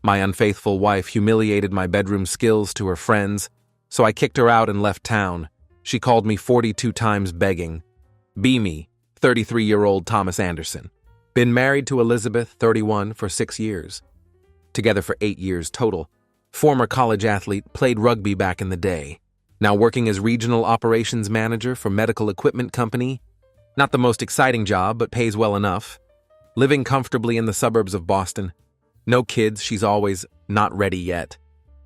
My unfaithful wife humiliated my bedroom skills to her friends, so I kicked her out and left town. She called me 42 times begging. Be me, 33-year-old Thomas Anderson. Been married to Elizabeth, 31, for 6 years. Together for 8 years total. Former college athlete, played rugby back in the day. Now working as regional operations manager for medical equipment company. Not the most exciting job, but pays well enough. Living comfortably in the suburbs of Boston. No kids, she's always not ready yet.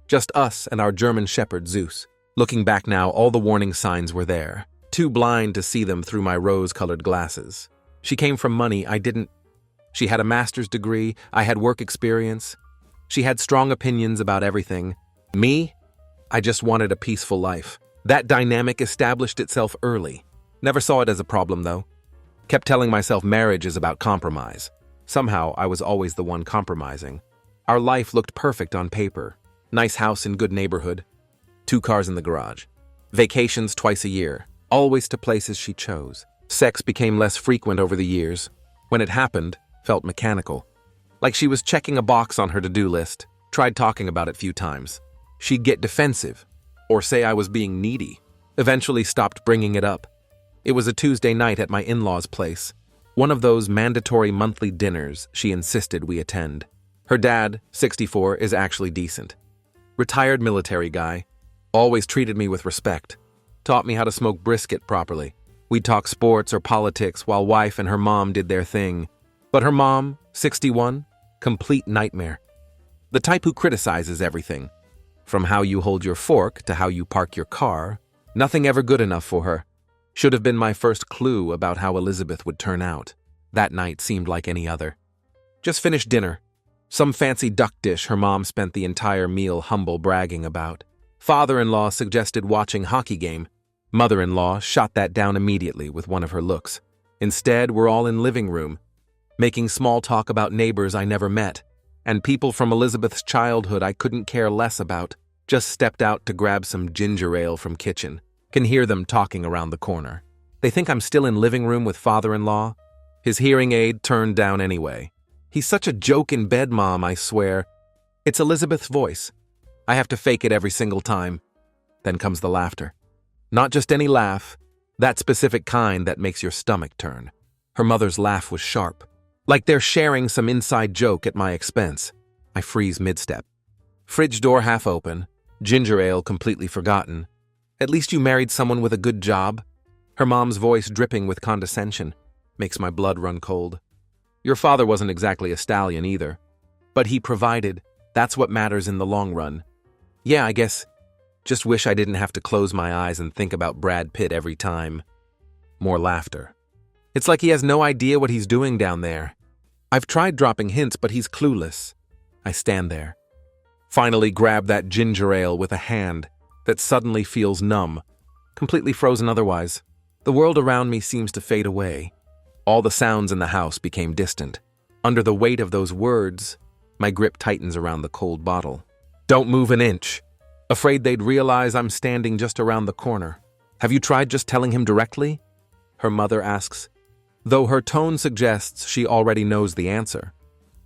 Just us and our German shepherd, Zeus. Looking back now, all the warning signs were there. Too blind to see them through my rose-colored glasses. She came from money I didn't. She had a master's degree, I had work experience. She had strong opinions about everything. Me? I just wanted a peaceful life. That dynamic established itself early. Never saw it as a problem, though. Kept telling myself marriage is about compromise. Somehow, I was always the one compromising. Our life looked perfect on paper. Nice house in good neighborhood. 2 cars in the garage. Vacations twice a year. Always to places she chose. Sex became less frequent over the years. When it happened, felt mechanical. Like she was checking a box on her to-do list. Tried talking about it few times. She'd get defensive, or say I was being needy. Eventually stopped bringing it up. It was a Tuesday night at my in-laws' place. One of those mandatory monthly dinners she insisted we attend. Her dad, 64, is actually decent. Retired military guy. Always treated me with respect. Taught me how to smoke brisket properly. We'd talk sports or politics while wife and her mom did their thing. But her mom, 61, complete nightmare. The type who criticizes everything. From how you hold your fork to how you park your car, nothing ever good enough for her. Should have been my first clue about how Elizabeth would turn out. That night seemed like any other. Just finished dinner. Some fancy duck dish her mom spent the entire meal humble bragging about. Father-in-law suggested watching hockey game. Mother-in-law shot that down immediately with one of her looks. Instead, we're all in living room, making small talk about neighbors I never met, and people from Elizabeth's childhood I couldn't care less about. Just stepped out to grab some ginger ale from kitchen. Can hear them talking around the corner. They think I'm still in living room with father-in-law. His hearing aid turned down anyway. He's such a joke in bed, Mom, I swear. It's Elizabeth's voice. I have to fake it every single time. Then comes the laughter. Not just any laugh, that specific kind that makes your stomach turn. Her mother's laugh was sharp, like they're sharing some inside joke at my expense. I freeze mid-step. Fridge door half open, ginger ale completely forgotten. At least you married someone with a good job. Her mom's voice dripping with condescension makes my blood run cold. Your father wasn't exactly a stallion either, but he provided. That's what matters in the long run. Yeah, I guess. Just wish I didn't have to close my eyes and think about Brad Pitt every time. More laughter. It's like he has no idea what he's doing down there. I've tried dropping hints, but he's clueless. I stand there. Finally grab that ginger ale with a hand that suddenly feels numb, completely frozen otherwise. The world around me seems to fade away. All the sounds in the house became distant. Under the weight of those words, my grip tightens around the cold bottle. Don't move an inch. Afraid they'd realize I'm standing just around the corner. Have you tried just telling him directly? Her mother asks, though her tone suggests she already knows the answer.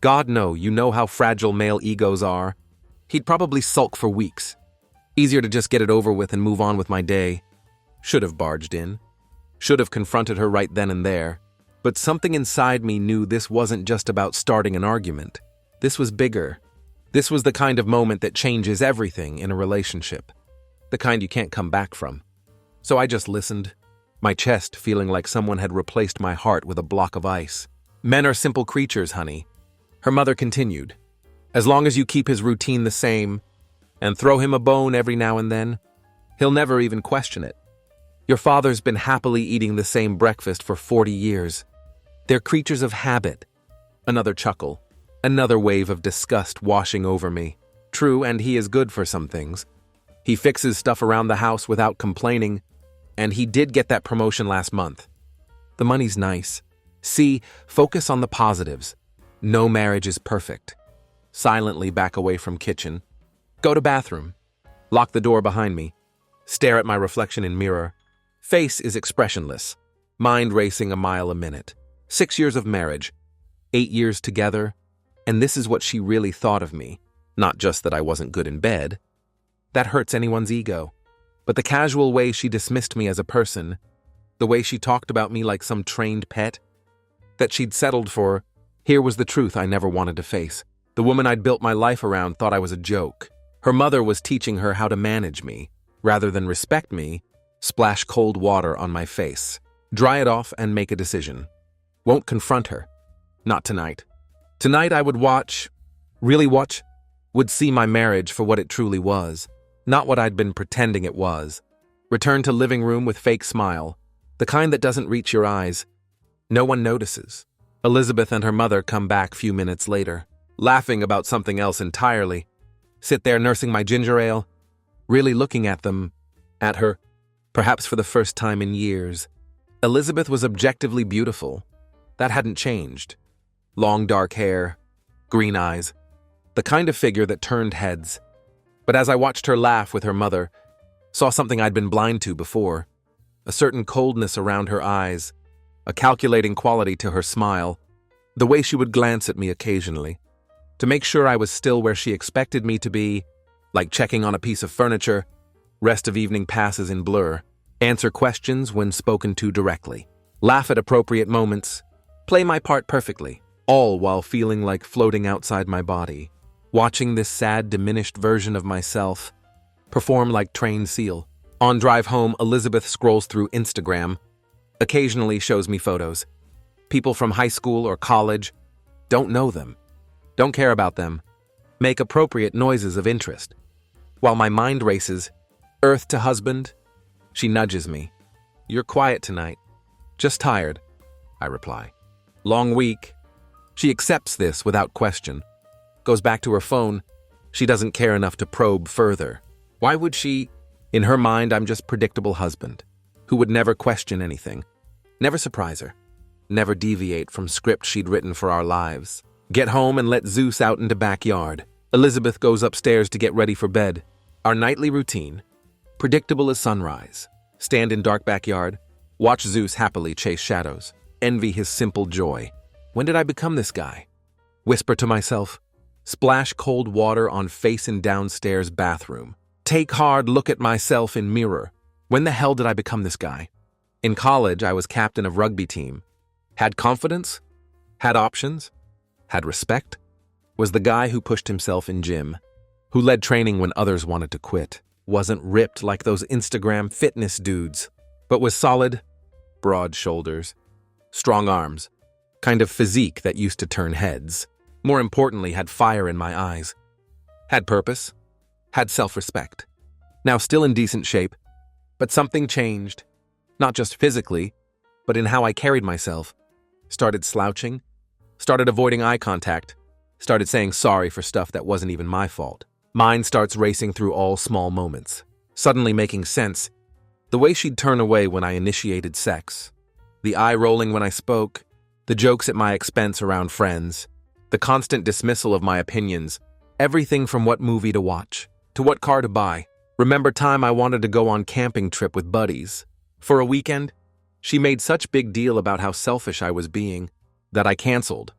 God, no, you know how fragile male egos are. He'd probably sulk for weeks. Easier to just get it over with and move on with my day. Should have barged in. Should have confronted her right then and there. But something inside me knew this wasn't just about starting an argument. This was bigger. This was the kind of moment that changes everything in a relationship. The kind you can't come back from. So I just listened, my chest feeling like someone had replaced my heart with a block of ice. Men are simple creatures, honey. Her mother continued. As long as you keep his routine the same and throw him a bone every now and then, he'll never even question it. Your father's been happily eating the same breakfast for 40 years. They're creatures of habit. Another chuckle. Another wave of disgust washing over me. True, and he is good for some things. He fixes stuff around the house without complaining, and he did get that promotion last month. The money's nice. See, focus on the positives. No marriage is perfect. Silently back away from kitchen. Go to bathroom. Lock the door behind me. Stare at my reflection in mirror. Face is expressionless. Mind racing a mile a minute. 6 years of marriage. 8 years together. And this is what she really thought of me. Not just that I wasn't good in bed. That hurts anyone's ego. But the casual way she dismissed me as a person, the way she talked about me like some trained pet, that she'd settled for, here was the truth I never wanted to face. The woman I'd built my life around thought I was a joke. Her mother was teaching her how to manage me. Rather than respect me, splash cold water on my face. Dry it off and make a decision. Won't confront her. Not tonight. Tonight I would would see my marriage for what it truly was, not what I'd been pretending it was. Return to living room with fake smile, the kind that doesn't reach your eyes. No one notices. Elizabeth and her mother come back few minutes later, laughing about something else entirely. Sit there nursing my ginger ale, really looking at her, perhaps for the first time in years. Elizabeth was objectively beautiful. That hadn't changed. Long dark hair, green eyes, the kind of figure that turned heads. But as I watched her laugh with her mother, saw something I'd been blind to before, a certain coldness around her eyes, a calculating quality to her smile, the way she would glance at me occasionally, to make sure I was still where she expected me to be, like checking on a piece of furniture, rest of evening passes in blur, answer questions when spoken to directly, laugh at appropriate moments, play my part perfectly, all while feeling like floating outside my body, watching this sad, diminished version of myself perform like trained seal. On drive home, Elizabeth scrolls through Instagram, occasionally shows me photos. People from high school or college, don't know them, don't care about them, make appropriate noises of interest. While my mind races, earth to husband, she nudges me. You're quiet tonight. Just tired, I reply. Long week. She accepts this without question. Goes back to her phone. She doesn't care enough to probe further. Why would she? In her mind, I'm just predictable husband, who would never question anything, never surprise her, never deviate from script she'd written for our lives. Get home and let Zeus out into backyard. Elizabeth goes upstairs to get ready for bed. Our nightly routine, predictable as sunrise. Stand in dark backyard, watch Zeus happily chase shadows, envy his simple joy. When did I become this guy? Whisper to myself, splash cold water on face in downstairs bathroom. Take hard look at myself in mirror. When the hell did I become this guy? In college, I was captain of rugby team. Had confidence? Had options? Had respect? Was the guy who pushed himself in gym, who led training when others wanted to quit. Wasn't ripped like those Instagram fitness dudes, but was solid, broad shoulders, strong arms, kind of physique that used to turn heads. More importantly, had fire in my eyes. Had purpose, had self-respect. Now still in decent shape, but something changed, not just physically, but in how I carried myself. Started slouching, started avoiding eye contact, started saying sorry for stuff that wasn't even my fault. Mind starts racing through all small moments, suddenly making sense. The way she'd turn away when I initiated sex, the eye rolling when I spoke, the jokes at my expense around friends, the constant dismissal of my opinions, everything from what movie to watch, to what car to buy. Remember time I wanted to go on camping trip with buddies. For a weekend, she made such big deal about how selfish I was being that I canceled.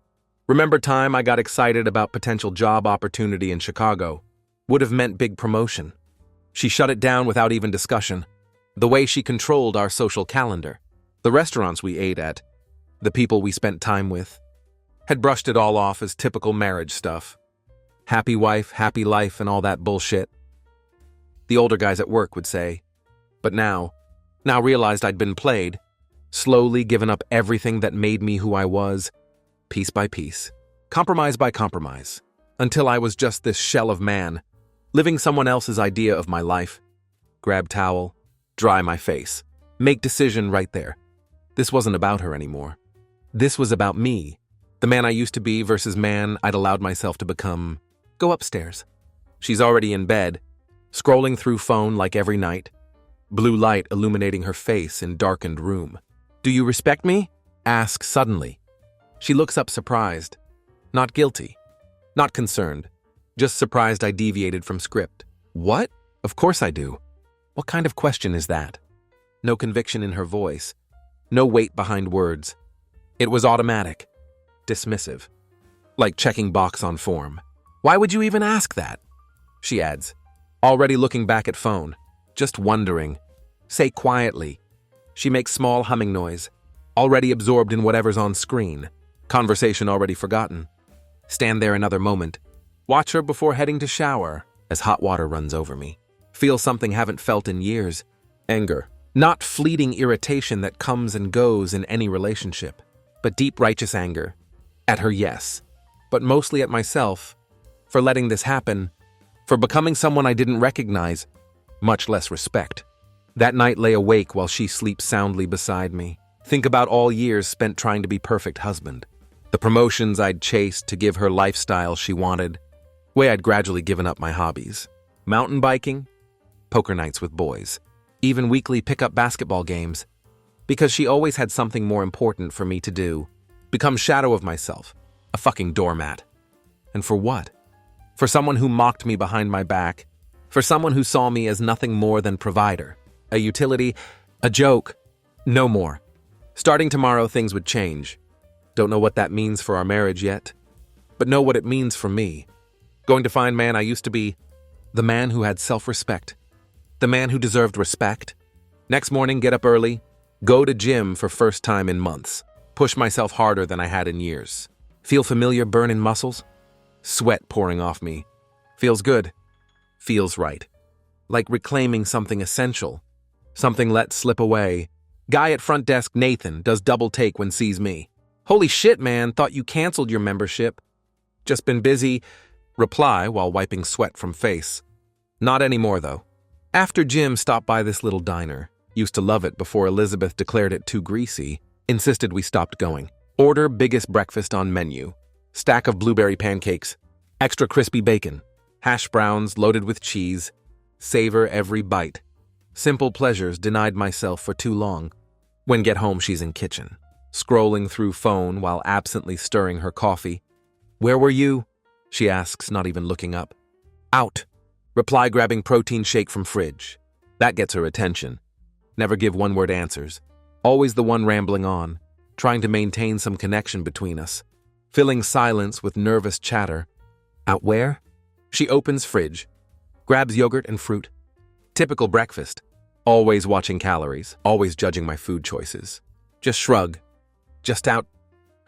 Remember time I got excited about potential job opportunity in Chicago. Would have meant big promotion. She shut it down without even discussion. The way she controlled our social calendar, the restaurants we ate at, the people we spent time with, had brushed it all off as typical marriage stuff. Happy wife, happy life, and all that bullshit. The older guys at work would say. But now realized I'd been played, slowly given up everything that made me who I was, piece by piece, compromise by compromise, until I was just this shell of man, living someone else's idea of my life. Grab towel, dry my face, make decision right there. This wasn't about her anymore. This was about me, the man I used to be versus man I'd allowed myself to become. Go upstairs. She's already in bed, scrolling through phone like every night, blue light illuminating her face in darkened room. Do you respect me? Ask suddenly. She looks up surprised, not guilty, not concerned, just surprised I deviated from script. What? Of course I do. What kind of question is that? No conviction in her voice, no weight behind words. It was automatic, dismissive, like checking box on form. Why would you even ask that? She adds, already looking back at phone, just wondering. Say quietly. She makes small humming noise, already absorbed in whatever's on screen. Conversation already forgotten. Stand there another moment. Watch her before heading to shower as hot water runs over me. Feel something haven't felt in years. Anger. Not fleeting irritation that comes and goes in any relationship, but deep righteous anger. At her, yes. But mostly at myself. For letting this happen. For becoming someone I didn't recognize, much less respect. That night lay awake while she sleeps soundly beside me. Think about all years spent trying to be perfect husband. The promotions I'd chased to give her lifestyle she wanted. Way I'd gradually given up my hobbies. Mountain biking, poker nights with boys, even weekly pickup basketball games. Because she always had something more important for me to do. Become shadow of myself. A fucking doormat. And for what? For someone who mocked me behind my back. For someone who saw me as nothing more than provider. A utility, a joke. No more. Starting tomorrow, things would change. Don't know what that means for our marriage yet, but know what it means for me. Going to find man I used to be, the man who had self-respect, the man who deserved respect. Next morning, get up early, go to gym for first time in months, push myself harder than I had in years. Feel familiar burn in muscles? Sweat pouring off me. Feels good. Feels right. Like reclaiming something essential, something let slip away. Guy at front desk Nathan does double take when sees me. Holy shit, man, thought you canceled your membership. Just been busy. Reply while wiping sweat from face. Not anymore, though. After gym, stopped by this little diner. Used to love it before Elizabeth declared it too greasy. Insisted we stopped going. Order biggest breakfast on menu. Stack of blueberry pancakes. Extra crispy bacon. Hash browns loaded with cheese. Savor every bite. Simple pleasures denied myself for too long. When get home, she's in kitchen. Scrolling through phone while absently stirring her coffee. Where were you? She asks, not even looking up. Out. Reply grabbing protein shake from fridge. That gets her attention. Never give one-word answers. Always the one rambling on, trying to maintain some connection between us. Filling silence with nervous chatter. Out where? She opens fridge. Grabs yogurt and fruit. Typical breakfast. Always watching calories, always judging my food choices. Just shrug. Just out.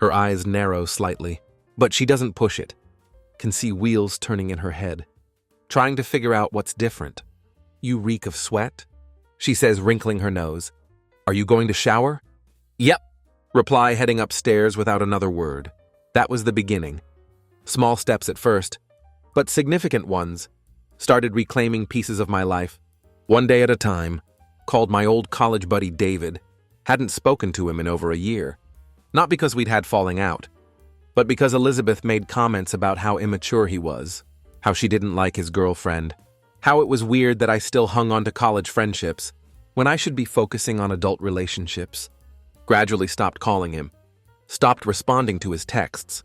Her eyes narrow slightly, but she doesn't push it. Can see wheels turning in her head. Trying to figure out what's different. You reek of sweat? She says, wrinkling her nose. Are you going to shower? Yep. Reply heading upstairs without another word. That was the beginning. Small steps at first, but significant ones. Started reclaiming pieces of my life. One day at a time. Called my old college buddy David. Hadn't spoken to him in over a year. Not because we'd had falling out, but because Elizabeth made comments about how immature he was, how she didn't like his girlfriend, how it was weird that I still hung on to college friendships when I should be focusing on adult relationships. Gradually stopped calling him, stopped responding to his texts,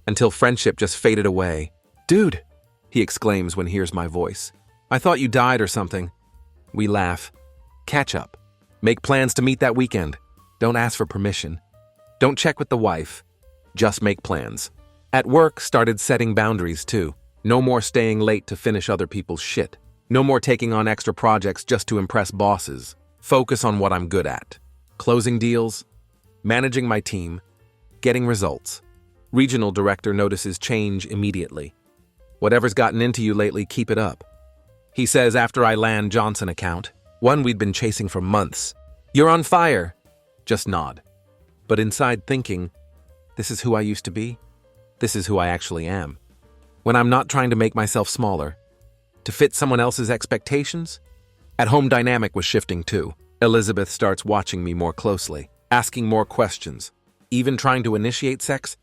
until friendship just faded away. Dude, he exclaims when he hears my voice. I thought you died or something. We laugh. Catch up. Make plans to meet that weekend. Don't ask for permission. Don't check with the wife. Just make plans. At work, started setting boundaries too. No more staying late to finish other people's shit. No more taking on extra projects just to impress bosses. Focus on what I'm good at. Closing deals, managing my team, getting results. Regional director notices change immediately. Whatever's gotten into you lately, keep it up. He says after I land Johnson account, one we'd been chasing for months. You're on fire. Just nod. But inside thinking, this is who I used to be. This is who I actually am. When I'm not trying to make myself smaller, to fit someone else's expectations. At home dynamic was shifting too. Elizabeth starts watching me more closely, asking more questions, even trying to initiate sex,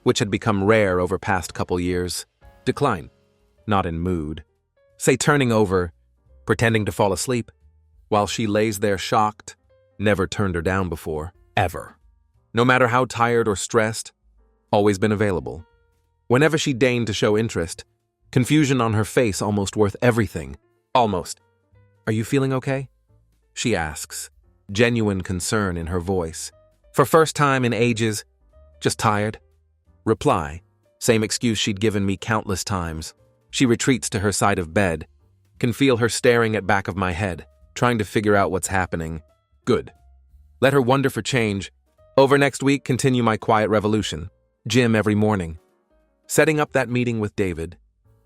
which had become rare over past couple years. Decline. Not in mood. Say turning over, pretending to fall asleep, while she lays there shocked. Never turned her down before. Ever. No matter how tired or stressed, always been available. Whenever she deigned to show interest, confusion on her face almost worth everything. Almost. Are you feeling okay? She asks, genuine concern in her voice. For first time in ages, just tired. Reply, Same excuse she'd given me countless times. She retreats to her side of bed. Can feel her staring at back of my head, trying to figure out what's happening. Good. Let her wonder for change. Over next week, continue my quiet revolution. Gym every morning. Setting up that meeting with David.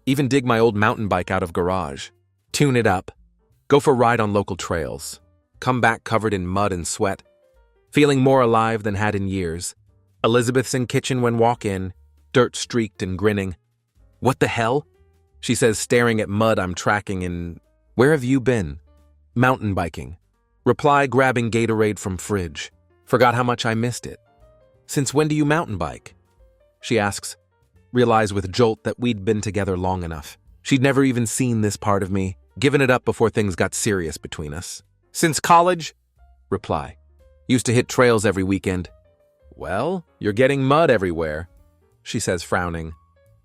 Even dig my old mountain bike out of garage. Tune it up. Go for a ride on local trails. Come back covered in mud and sweat. Feeling more alive than had in years. Elizabeth's in kitchen when walk in, dirt-streaked and grinning. What the hell? She says, staring at mud I'm tracking in... Where have you been? Mountain biking. Reply, grabbing Gatorade from fridge. Forgot how much I missed it. Since when do you mountain bike? She asks. Realize with jolt that we'd been together long enough. She'd never even seen this part of me, given it up before things got serious between us. Since college? Reply. Used to hit trails every weekend. Well, you're getting mud everywhere, she says, frowning.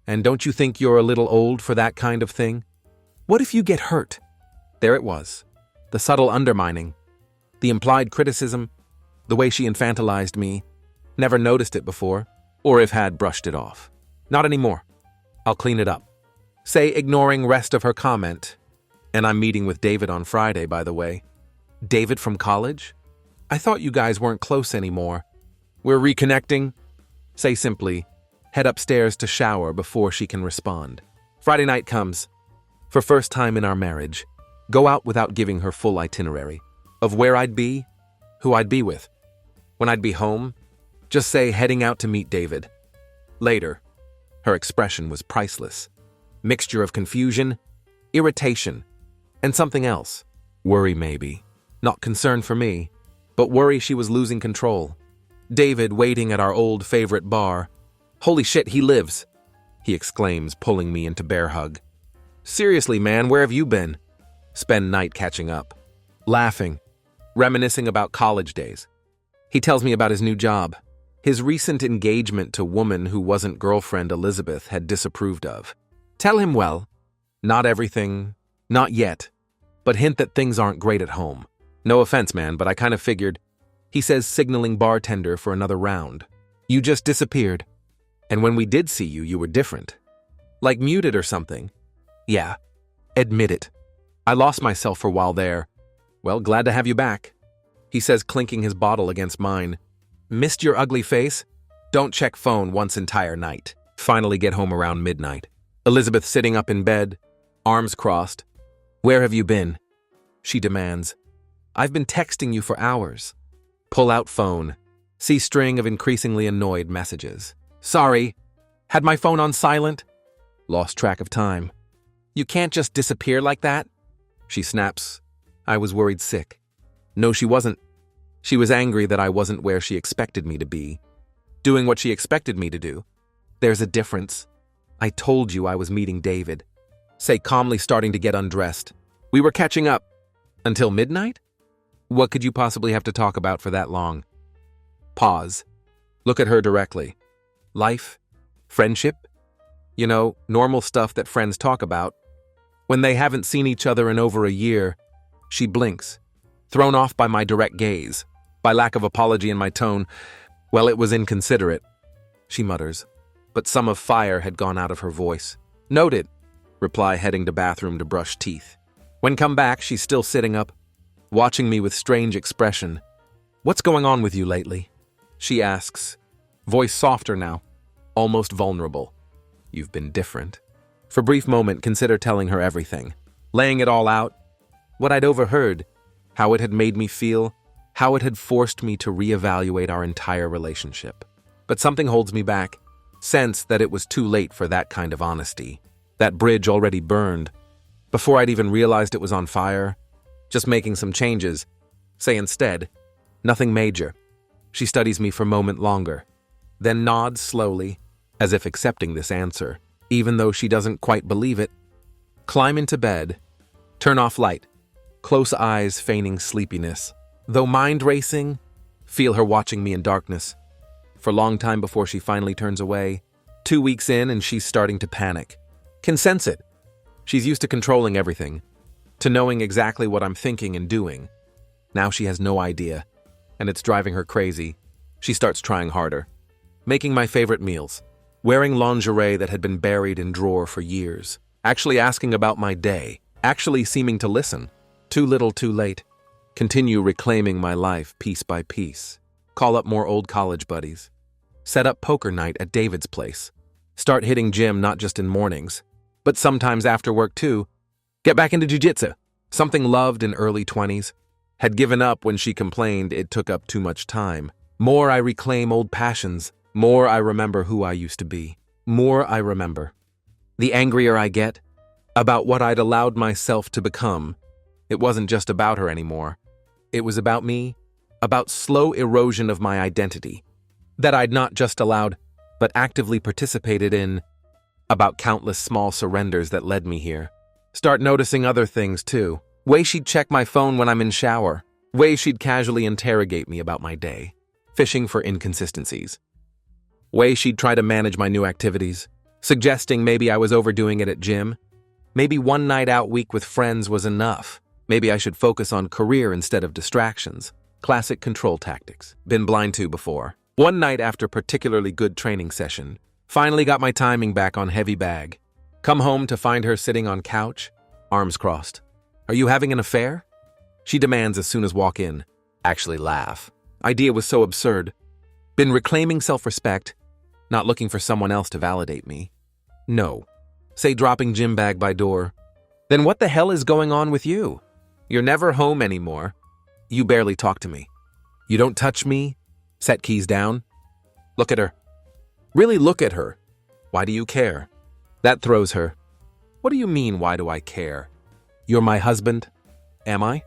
And don't you think you're a little old for that kind of thing? What if you get hurt? There it was. The subtle undermining. The implied criticism. The way she infantilized me. Never noticed it before, or if had brushed it off. Not anymore. I'll clean it up. Say, ignoring rest of her comment. And I'm meeting with David on Friday, by the way. David from college? I thought you guys weren't close anymore. We're reconnecting. Say simply, head upstairs to shower before she can respond. Friday night comes. For first time in our marriage. Go out without giving her full itinerary. Of where I'd be, who I'd be with. When I'd be home, just say heading out to meet David. Later. Her expression was priceless. Mixture of confusion, irritation, and something else. Worry maybe. Not concern for me, but worry she was losing control. David waiting at our old favorite bar. Holy shit, he lives, he exclaims, pulling me into bear hug. Seriously, man, where have you been? Spend night catching up. Laughing. Reminiscing about college days. He tells me about his new job. His recent engagement to woman who wasn't girlfriend Elizabeth had disapproved of. Tell him, well, not everything, not yet, but hint that things aren't great at home. No offense, man, but I kind of figured. He says, signaling bartender for another round. You just disappeared. And when we did see you, you were different. Like muted or something. Yeah. Admit it. I lost myself for a while there. Well, glad to have you back. He says, clinking his bottle against mine. Missed your ugly face? Don't check phone once entire night. Finally get home around midnight. Elizabeth sitting up in bed, arms crossed. Where have you been? She demands. I've been texting you for hours. Pull out phone. See string of increasingly annoyed messages. Sorry. Had my phone on silent. Lost track of time. You can't just disappear like that. She snaps. I was worried sick. No, she wasn't. She was angry that I wasn't where she expected me to be. Doing what she expected me to do. There's a difference. I told you I was meeting David. Say, calmly, starting to get undressed. We were catching up. Until midnight? What could you possibly have to talk about for that long? Pause. Look at her directly. Life? Friendship? You know, normal stuff that friends talk about. When they haven't seen each other in over a year, she blinks. Thrown off by my direct gaze. By lack of apology in my tone. Well, it was inconsiderate. She mutters. But some of fire had gone out of her voice. Noted. Reply, heading to bathroom to brush teeth. When come back, she's still sitting up, watching me with strange expression. What's going on with you lately? She asks, voice softer now, almost vulnerable. You've been different. For a brief moment, consider telling her everything, laying it all out, what I'd overheard, how it had made me feel, how it had forced me to reevaluate our entire relationship. But something holds me back, sense that it was too late for that kind of honesty. That bridge already burned. Before I'd even realized it was on fire, just making some changes. Say instead, nothing major. She studies me for a moment longer, then nods slowly, as if accepting this answer, even though she doesn't quite believe it. Climb into bed, turn off light, close eyes feigning sleepiness. Though mind racing, feel her watching me in darkness. For a long time before she finally turns away, 2 weeks in and she's starting to panic. Can sense it. She's used to controlling everything, to knowing exactly what I'm thinking and doing. Now she has no idea, and it's driving her crazy. She starts trying harder. Making my favorite meals. wearing lingerie that had been buried in drawer for years, actually asking about my day, actually seeming to listen. Too little, too late. Continue reclaiming my life piece by piece. Call up more old college buddies. Set up poker night at David's place. Start hitting gym not just in mornings, but sometimes after work too. Get back into jiu-jitsu. Something loved in early 20s. Had given up when she complained it took up too much time. More I reclaim old passions. More I remember who I used to be. More I remember. The angrier I get about what I'd allowed myself to become. It wasn't just about her anymore. It was about me, about slow erosion of my identity. That I'd not just allowed, but actively participated in. About countless small surrenders that led me here. Start noticing other things too. Way she'd check my phone when I'm in shower. Way she'd casually interrogate me about my day. Fishing for inconsistencies. Way she'd try to manage my new activities. Suggesting maybe I was overdoing it at gym. Maybe one night out week with friends was enough. Maybe I should focus on career instead of distractions. Classic control tactics. Been blind to before. One night after particularly good training session, finally got my timing back on heavy bag. Come home to find her sitting on couch, arms crossed. Are you having an affair? She demands as soon as walk in. Actually laugh. Idea was so absurd. Been reclaiming self-respect, not looking for someone else to validate me. No. Say dropping gym bag by door. Then what the hell is going on with you? You're never home anymore. You barely talk to me. You don't touch me. Set keys down. Look at her. Really look at her. Why do you care? That throws her. What do you mean, why do I care? You're my husband? Am I?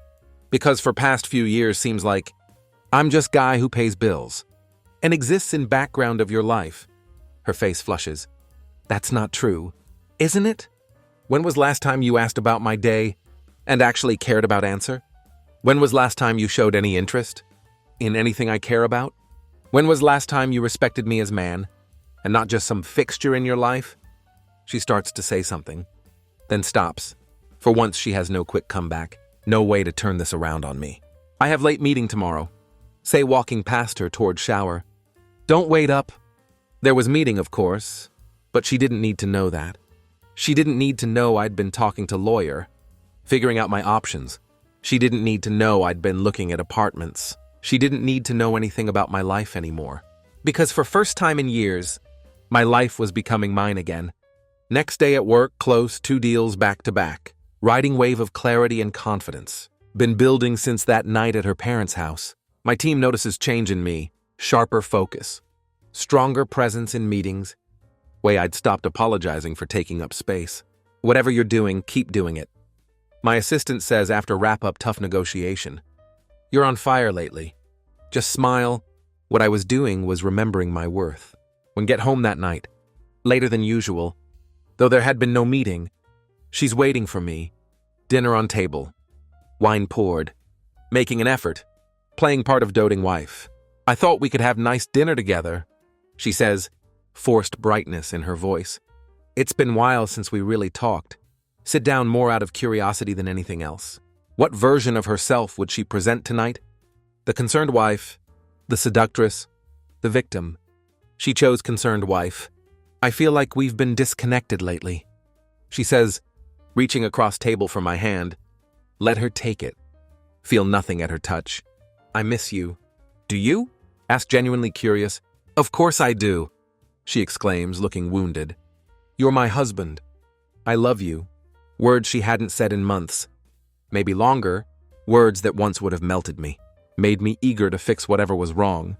Because for past few years seems like I'm just guy who pays bills and exists in background of your life. Her face flushes. That's not true, isn't it? When was last time you asked about my day and actually cared about answer? When was last time you showed any interest in anything I care about? When was last time you respected me as man and not just some fixture in your life? She starts to say something, then stops. For once, she has no quick comeback, no way to turn this around on me. I have late meeting tomorrow. Say walking past her toward shower. Don't wait up. There was meeting, of course, but she didn't need to know that. She didn't need to know I'd been talking to lawyer, figuring out my options. She didn't need to know I'd been looking at apartments. She didn't need to know anything about my life anymore. Because for first time in years, my life was becoming mine again. Next day at work, close, 2 deals back to back. Riding wave of clarity and confidence. Been building since that night at her parents' house. My team notices change in me. Sharper focus. Stronger presence in meetings. Way I'd stopped apologizing for taking up space. Whatever you're doing, keep doing it. My assistant says after wrap-up tough negotiation. You're on fire lately. Just smile. What I was doing was remembering my worth. When get home that night, later than usual, though there had been no meeting, she's waiting for me. Dinner on table. Wine poured. Making an effort. Playing part of doting wife. I thought we could have nice dinner together, she says, forced brightness in her voice. It's been while since we really talked. Sit down more out of curiosity than anything else. What version of herself would she present tonight? The concerned wife, the seductress, the victim. She chose concerned wife. I feel like we've been disconnected lately, she says, reaching across table for my hand. Let her take it. Feel nothing at her touch. I miss you. Do you? Asked genuinely curious. Of course I do, she exclaims, looking wounded. You're my husband. I love you. Words she hadn't said in months. Maybe longer. Words that once would have melted me. Made me eager to fix whatever was wrong.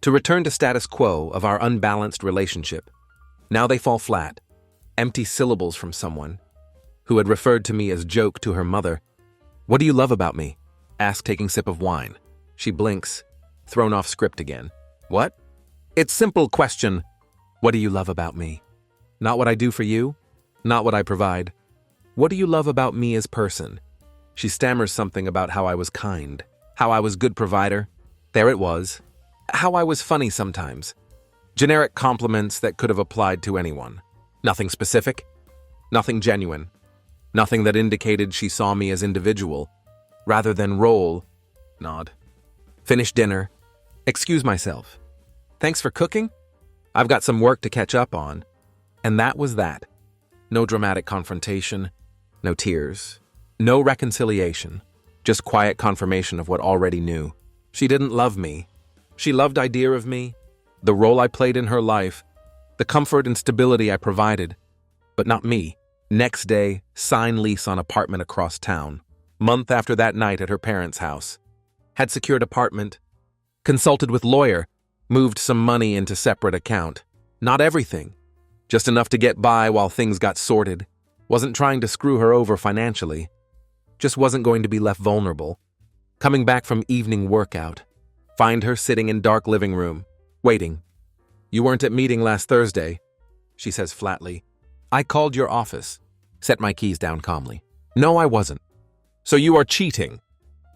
To return to status quo of our unbalanced relationship. Now they fall flat. Empty syllables from someone who had referred to me as joke to her mother. What do you love about me? Asked, taking sip of wine. She blinks, thrown off script again. What? It's simple question. What do you love about me? Not what I do for you, not what I provide. What do you love about me as person? She stammers something about how I was kind, how I was good provider. There it was. How I was funny sometimes. Generic compliments that could have applied to anyone. Nothing specific, nothing genuine, nothing that indicated she saw me as individual, rather than role. Nod. Finish dinner. Excuse myself. Thanks for cooking? I've got some work to catch up on. And that was that. No dramatic confrontation, no tears, no reconciliation, just quiet confirmation of what already knew. She didn't love me. She loved idea of me, the role I played in her life, the comfort and stability I provided, but not me. Next day, sign lease on apartment across town. Month after that night at her parents' house. Had secured apartment, consulted with lawyer, moved some money into separate account. Not everything, just enough to get by while things got sorted. Wasn't trying to screw her over financially. Just wasn't going to be left vulnerable. Coming back from evening workout. Find her sitting in dark living room, waiting. You weren't at meeting last Thursday, she says flatly. I called your office. Set my keys down calmly. No, I wasn't. So you are cheating.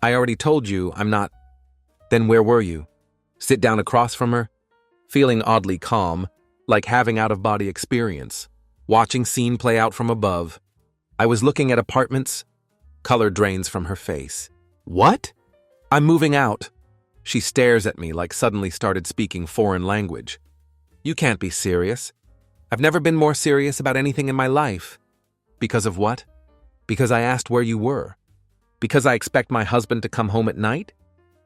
I already told you I'm not. Then where were you? Sit down across from her, feeling oddly calm, like having out-of-body experience, watching scene play out from above. I was looking at apartments. Color drains from her face. What? I'm moving out. She stares at me like suddenly started speaking foreign language. You can't be serious. I've never been more serious about anything in my life. Because of what? Because I asked where you were. Because I expect my husband to come home at night?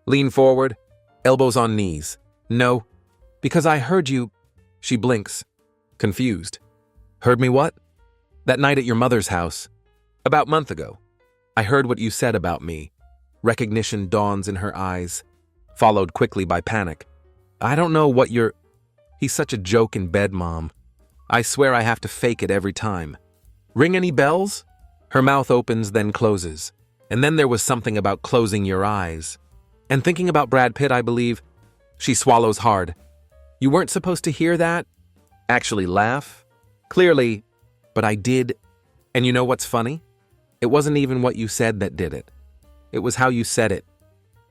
Lean forward, elbows on knees. No. Because I heard you. She blinks, confused. Heard me what? That night at your mother's house. About a month ago. I heard what you said about me. Recognition dawns in her eyes, followed quickly by panic. I don't know what you're... He's such a joke in bed, Mom. I swear I have to fake it every time. Ring any bells? Her mouth opens, then closes. And then there was something about closing your eyes. And thinking about Brad Pitt, I believe. She swallows hard. You weren't supposed to hear that? Actually laugh? Clearly, but I did. And you know what's funny? It wasn't even what you said that did it. It was how you said it.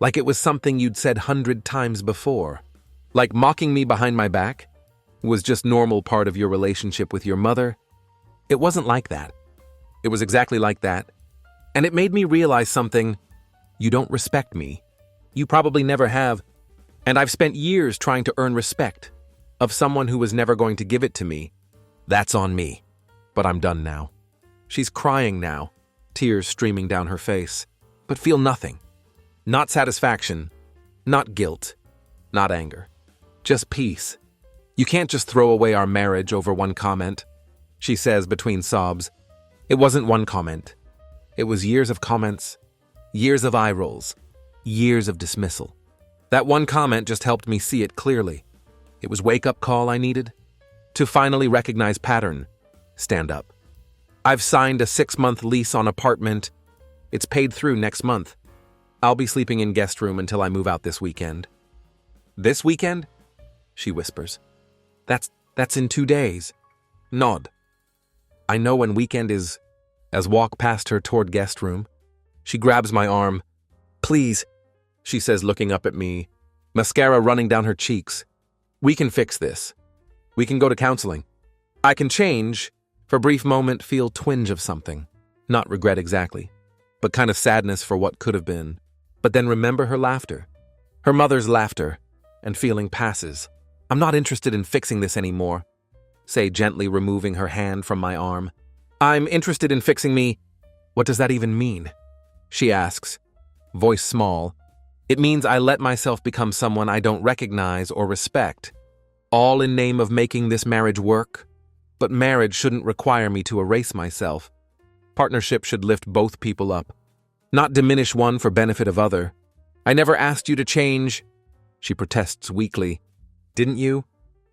Like it was something you'd said 100 times before. Like mocking me behind my back was just normal part of your relationship with your mother. It wasn't like that. It was exactly like that. And it made me realize something. You don't respect me. You probably never have. And I've spent years trying to earn respect of someone who was never going to give it to me. That's on me. But I'm done now. She's crying now, tears streaming down her face, but feel nothing. Not satisfaction, not guilt, not anger. Just peace. You can't just throw away our marriage over one comment, she says between sobs. It wasn't one comment. It was years of comments, years of eye rolls, years of dismissal. That one comment just helped me see it clearly. It was wake-up call I needed to finally recognize pattern, stand up. I've signed a 6-month lease on apartment. It's paid through next month. I'll be sleeping in guest room until I move out this weekend. This weekend? She whispers. That's in 2 days. Nod. I know when weekend is. As walk past her toward guest room, she grabs my arm. Please, she says looking up at me, mascara running down her cheeks. We can fix this. We can go to counseling. I can change, for a brief moment feel twinge of something. Not regret exactly, but kind of sadness for what could have been. But then remember her laughter. Her mother's laughter, and feeling passes. I'm not interested in fixing this anymore, say gently removing her hand from my arm. I'm interested in fixing me. What does that even mean? She asks, voice small. It means I let myself become someone I don't recognize or respect, all in name of making this marriage work. But marriage shouldn't require me to erase myself. Partnership should lift both people up, not diminish one for benefit of other. I never asked you to change, she protests weakly. Didn't you?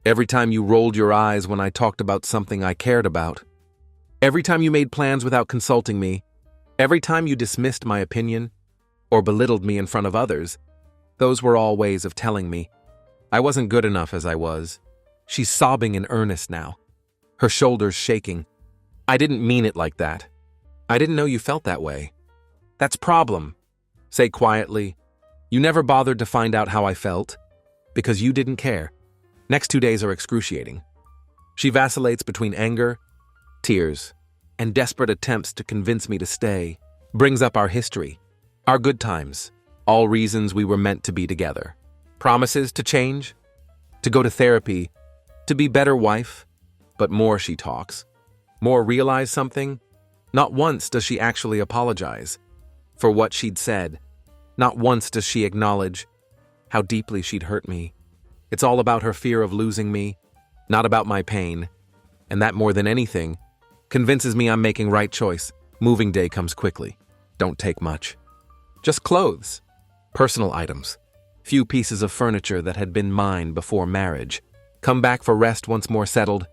Every time you rolled your eyes when I talked about something I cared about. Every time you made plans without consulting me. Every time you dismissed my opinion or belittled me in front of others. Those were all ways of telling me I wasn't good enough as I was. She's sobbing in earnest now, her shoulders shaking. I didn't mean it like that. I didn't know you felt that way. That's problem. Say quietly. You never bothered to find out how I felt because you didn't care. Next 2 days are excruciating. She vacillates between anger, tears, and desperate attempts to convince me to stay. Brings up our history, our good times, all reasons we were meant to be together. Promises to change, to go to therapy, To be better wife, but more she talks. More realize something. Not once does she actually apologize for what she'd said. Not once does she acknowledge how deeply she'd hurt me. It's all about her fear of losing me, not about my pain. And that, more than anything, convinces me I'm making right choice. Moving day comes quickly. Don't take much. Just clothes, personal items, few pieces of furniture that had been mine before marriage. Come back for rest once more settled.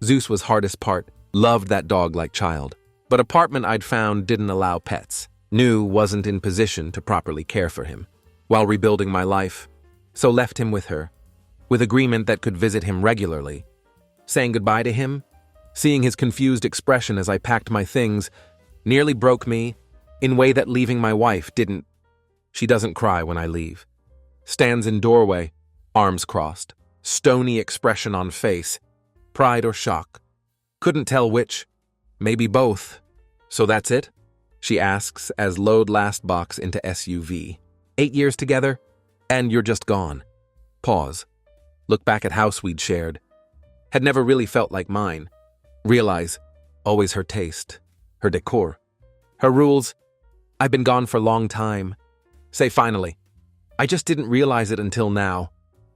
Zeus was hardest part, loved that dog like child. But apartment I'd found didn't allow pets. Knew wasn't in position to properly care for him. While rebuilding my life, so left him with her, with agreement that could visit him regularly. Saying goodbye to him, seeing his confused expression as I packed my things, nearly broke me in way that leaving my wife didn't. She doesn't cry when I leave. Stands in doorway, arms crossed, stony expression on face, pride or shock. Couldn't tell which, maybe both. So that's it? She asks as load last box into SUV. 8 years together, and you're just gone. Pause. Look back at house we'd shared. Had never really felt like mine. Realize, always her taste, her decor, her rules. I've been gone for a long time. Say finally. I just didn't realize it until now.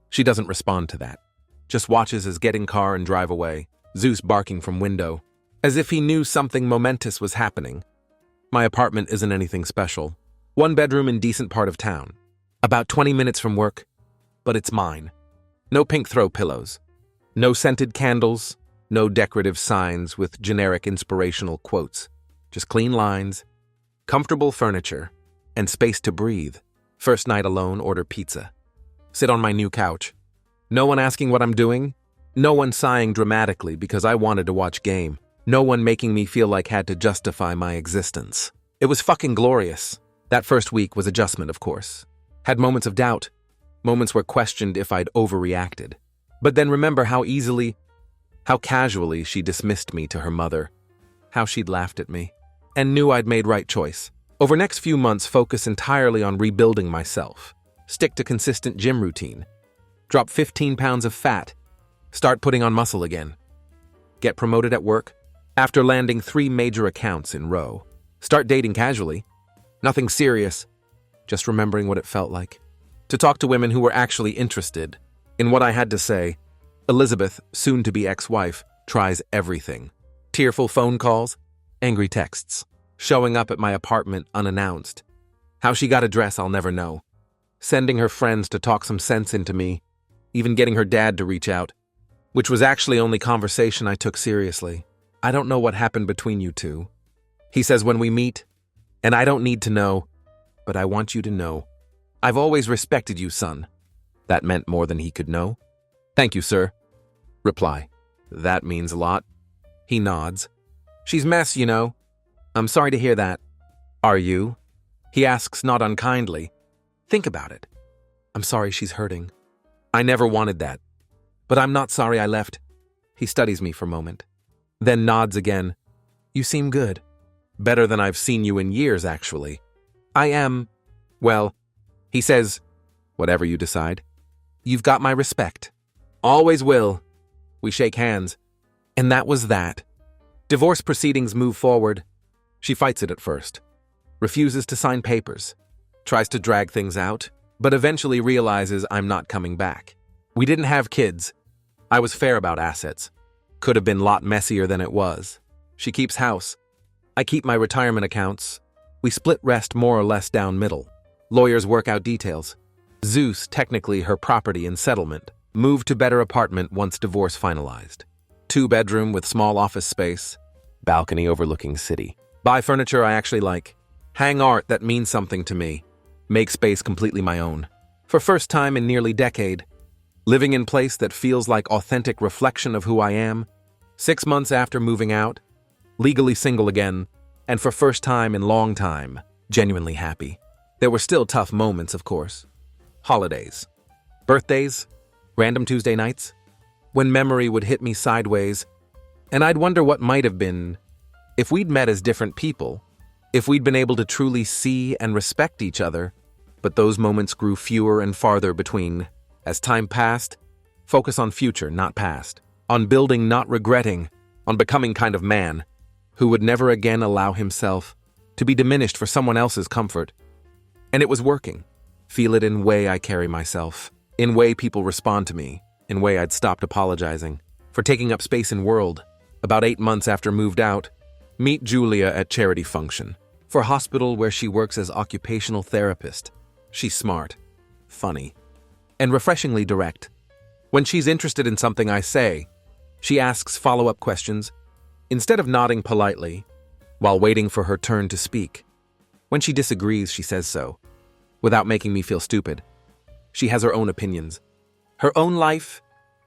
She doesn't respond to that. Just watches as get in car and drive away. Zeus barking from window, as if he knew something momentous was happening. My apartment isn't anything special. 1 bedroom in decent part of town. About 20 minutes from work, but it's mine. No pink throw pillows. No scented candles. No decorative signs with generic inspirational quotes. Just clean lines, comfortable furniture, and space to breathe. First night alone, order pizza. Sit on my new couch. No one asking what I'm doing. No one sighing dramatically because I wanted to watch game. No one making me feel like had to justify my existence. It was fucking glorious. That first week was adjustment, of course. Had moments of doubt. Moments where questioned if I'd overreacted. But then remember how casually she dismissed me to her mother. How she'd laughed at me. And knew I'd made right choice. Over next few months, focus entirely on rebuilding myself. Stick to consistent gym routine. Drop 15 pounds of fat. Start putting on muscle again. Get promoted at work. After landing 3 major accounts in row. Start dating casually. Nothing serious. Just remembering what it felt like. To talk to women who were actually interested in what I had to say. Elizabeth, soon-to-be ex-wife, tries everything. Tearful phone calls, angry texts, showing up at my apartment unannounced. How she got a dress, I'll never know. Sending her friends to talk some sense into me, even getting her dad to reach out, which was actually only conversation I took seriously. I don't know what happened between you two. He says when we meet, and I don't need to know, but I want you to know. I've always respected you, son. That meant more than he could know. Thank you, sir. Reply. That means a lot. He nods. She's mess, you know. I'm sorry to hear that. Are you? He asks not unkindly. Think about it. I'm sorry she's hurting. I never wanted that. But I'm not sorry I left. He studies me for a moment. Then nods again. You seem good. Better than I've seen you in years, actually. I am, well, he says, whatever you decide. You've got my respect. Always will. We shake hands. And that was that. Divorce proceedings move forward. She fights it at first. Refuses to sign papers. Tries to drag things out, but eventually realizes I'm not coming back. We didn't have kids. I was fair about assets. Could have been a lot messier than it was. She keeps house. I keep my retirement accounts. We split rest more or less down middle. Lawyers work out details. Zeus, technically her property and settlement, moved to better apartment once divorce finalized. 2-bedroom with small office space. Balcony overlooking city. Buy furniture I actually like. Hang art that means something to me. Make space completely my own. For first time in nearly decade. Living in place that feels like authentic reflection of who I am. 6 months after moving out. Legally single again. And for first time in long time, genuinely happy. There were still tough moments, of course. Holidays. Birthdays. Random Tuesday nights. When memory would hit me sideways. And I'd wonder what might have been if we'd met as different people. If we'd been able to truly see and respect each other. But those moments grew fewer and farther between. As time passed, focus on future, not past. on building, not regretting, on becoming kind of man who would never again allow himself to be diminished for someone else's comfort. And it was working. Feel it in way I carry myself, in way people respond to me, in way I'd stopped apologizing for taking up space in world. About 8 months after moved out, meet Julia at charity function for hospital where she works as occupational therapist. She's smart, funny, and refreshingly direct. When she's interested in something I say, she asks follow-up questions instead of nodding politely while waiting for her turn to speak. When she disagrees, she says so, without making me feel stupid. She has her own opinions, her own life,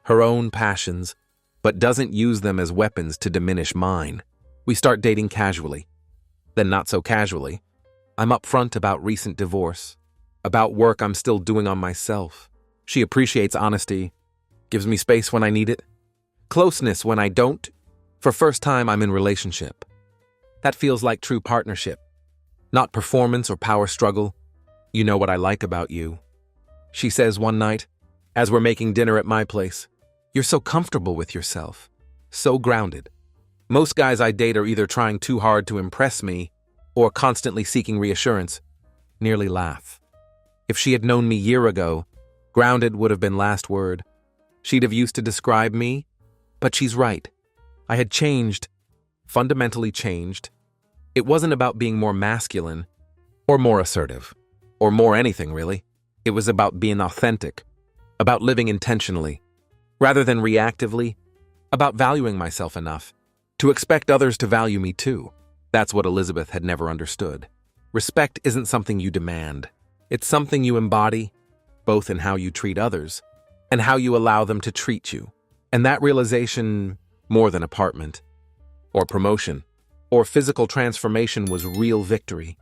her own passions, but doesn't use them as weapons to diminish mine. We start dating casually, then not so casually. I'm upfront about recent divorce, about work I'm still doing on myself. She appreciates honesty, gives me space when I need it, closeness when I don't. For first time, I'm in relationship. That feels like true partnership, not performance or power struggle. You know what I like about you, she says one night, as we're making dinner at my place. You're so comfortable with yourself, so grounded. Most guys I date are either trying too hard to impress me or constantly seeking reassurance. Nearly laugh. If she had known me a year ago, grounded would have been last word. She'd have used to describe me, but she's right. I had changed, fundamentally changed. It wasn't about being more masculine or more assertive or more anything really. It was about being authentic, about living intentionally, rather than reactively, about valuing myself enough to expect others to value me too. That's what Elizabeth had never understood. Respect isn't something you demand. It's something you embody, both in how you treat others and how you allow them to treat you. And that realization, more than apartment, or promotion, or physical transformation, was real victory.